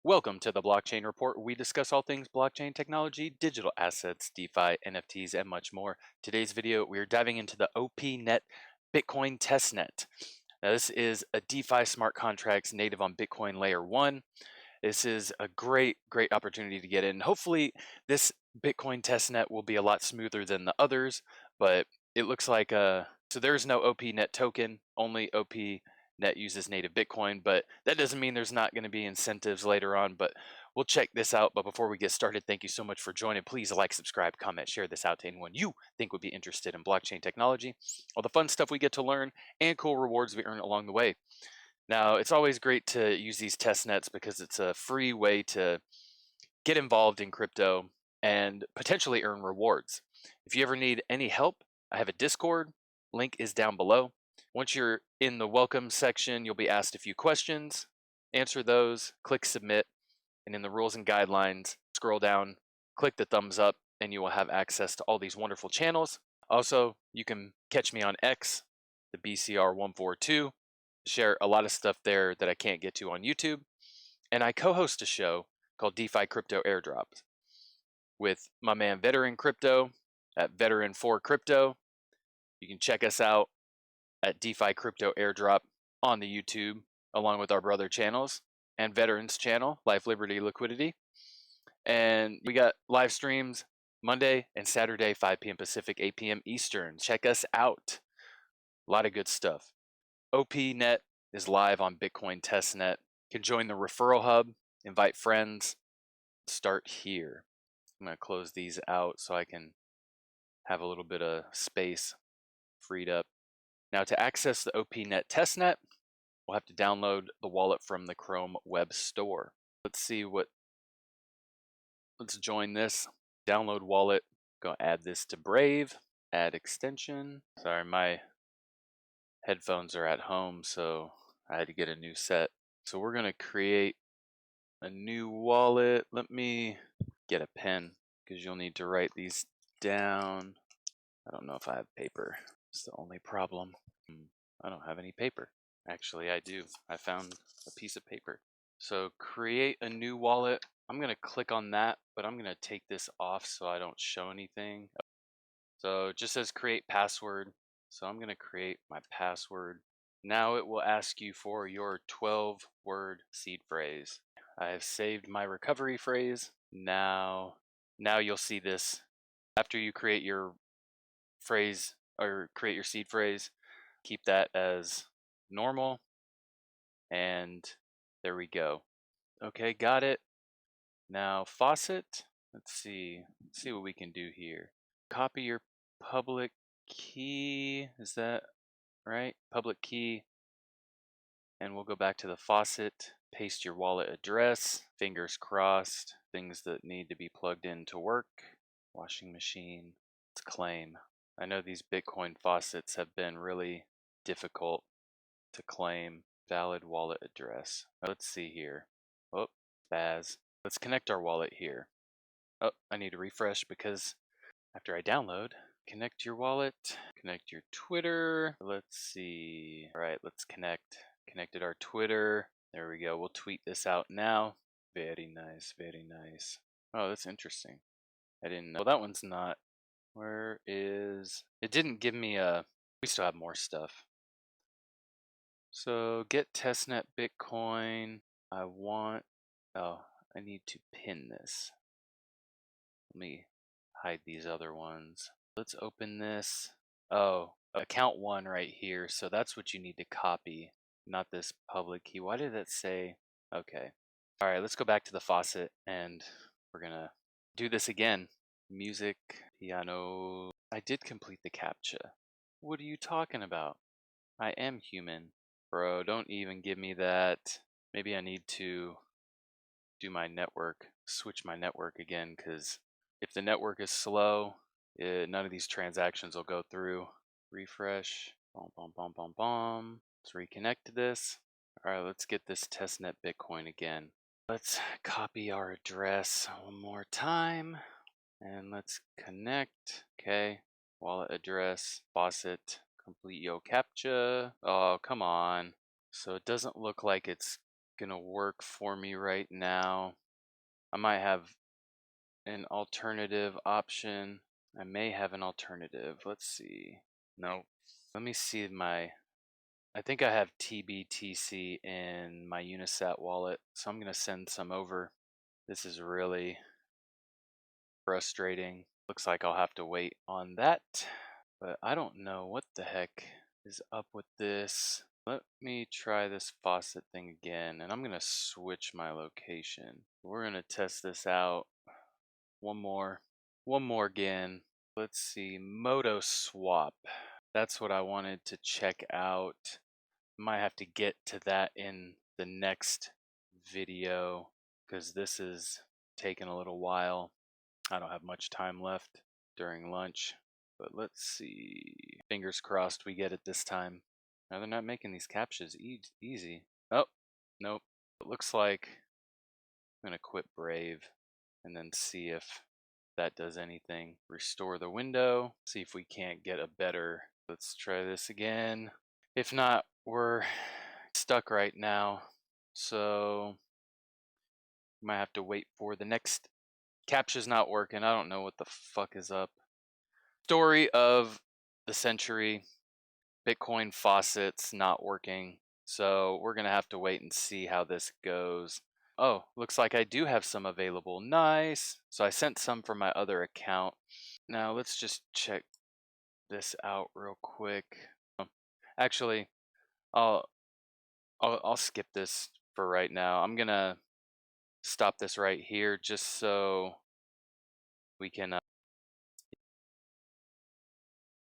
Welcome to the Blockchain Report, where we discuss all things blockchain technology, digital assets, DeFi, NFTs, and much more. Today's video, we are diving into the OPNet Bitcoin Testnet. Now, this is a DeFi smart contracts native on Bitcoin Layer 1. This is a great opportunity to get in. Hopefully, this Bitcoin testnet will be a lot smoother than the others, but it looks like so there's no OPNet token, only OPNet uses native Bitcoin, but that doesn't mean there's not going to be incentives later on, but we'll check this out. But before we get started, thank you so much for joining. Please like, subscribe, comment, share this out to anyone you think would be interested in blockchain technology, all the fun stuff we get to learn, and cool rewards we earn along the way. Now, it's always great to use these test nets because it's a free way to get involved in crypto and potentially earn rewards. If you ever need any help, I have a Discord. Link is down below. Once you're in the welcome section, you'll be asked a few questions. Answer those, click submit, and in the rules and guidelines, scroll down, click the thumbs up, and you will have access to all these wonderful channels. Also, you can catch me on X, the BCR142. Share a lot of stuff there that I can't get to on YouTube. And I co-host a show called DeFi Crypto Airdrops with my man Veteran Crypto at Veteran4Crypto. You can check us out at DeFi Crypto Airdrop on the YouTube, along with our brother channels and Veterans channel, Life, Liberty, Liquidity. And we got live streams Monday and Saturday, 5 p.m. Pacific, 8 p.m. Eastern. Check us out. A lot of good stuff. OPNet is live on Bitcoin Testnet. You can join the referral hub, invite friends, start here. I'm going to close these out so I can have a little bit of space freed up. Now, to access the OPNet testnet, we'll have to download the wallet from the Chrome Web Store. Let's join this. Download wallet. Go add this to Brave. Add extension. Sorry, my headphones are at home, so I had to get a new set. So we're going to create a new wallet. Let me get a pen because you'll need to write these down. I don't know if I have paper. It's the only problem. I don't have any paper. Actually, I do. I found a piece of paper. So create a new wallet. I'm going to click on that, but I'm going to take this off so I don't show anything. So it just says create password. So I'm going to create my password. Now it will ask you for your 12-word seed phrase. I have saved my recovery phrase. Now you'll see this. After you create your phrase or create your seed phrase, keep that as normal. And there we go. Okay, got it. Now faucet. Let's see what we can do here. Copy your public key. Is that right? Public key. And we'll go back to the faucet, paste your wallet address, fingers crossed, things that need to be plugged in to work. Washing machine. Let's claim. I know these Bitcoin faucets have been really difficult to claim. Valid wallet address. Let's see here. Oh, Baz. Let's connect our wallet here. Oh, I need to refresh because after I download, connect your wallet, connect your Twitter. Let's see. All right, let's connect. Connected our Twitter. There we go. We'll tweet this out now. Very nice, very nice. Oh, that's interesting. I didn't know. Well, that one's not. Where is... It didn't give me a... We still have more stuff. So get testnet Bitcoin. I need to pin this. Let me hide these other ones. Let's open this. Oh, account 1 right here. So that's what you need to copy, not this public key. Why did that say? Okay. All right, let's go back to the faucet and we're gonna do this again. Music, piano. I did complete the CAPTCHA. What are you talking about? I am human. Bro, don't even give me that. Maybe I need to do my network, switch my network again, because if the network is slow, none of these transactions will go through. Refresh. Let's reconnect to this. All right, let's get this testnet Bitcoin again. Let's copy our address one more time and let's connect. Okay, wallet address, faucet, complete yo CAPTCHA. Oh, come on. So it doesn't look like it's gonna work for me right now. I might have an alternative option. I may have an alternative. Let's see. No. Let me see I think I have TBTC in my Unisat wallet, so I'm gonna send some over. This is really frustrating. Looks like I'll have to wait on that, but I don't know what the heck is up with this. Let me try this faucet thing again, and I'm gonna switch my location. We're gonna test this out. One more again. Let's see, Moto swap. That's what I wanted to check out. Might have to get to that in the next video because this is taking a little while. I don't have much time left during lunch, but let's see. Fingers crossed we get it this time. Now they're not making these captchas easy. Oh, nope. It looks like I'm gonna quit Brave and then see if that does anything. Restore the window, see if we can't get a better. Let's try this again. If not, we're stuck right now, so might have to wait for the next. Captcha's not working. I don't know what the fuck is up. Story of the century. Bitcoin faucets not working, so we're gonna have to wait and see how this goes. Oh, looks like I do have some available. Nice. So I sent some from my other account. Now let's just check this out real quick. Actually, I'll skip this for right now. I'm gonna stop this right here just so we can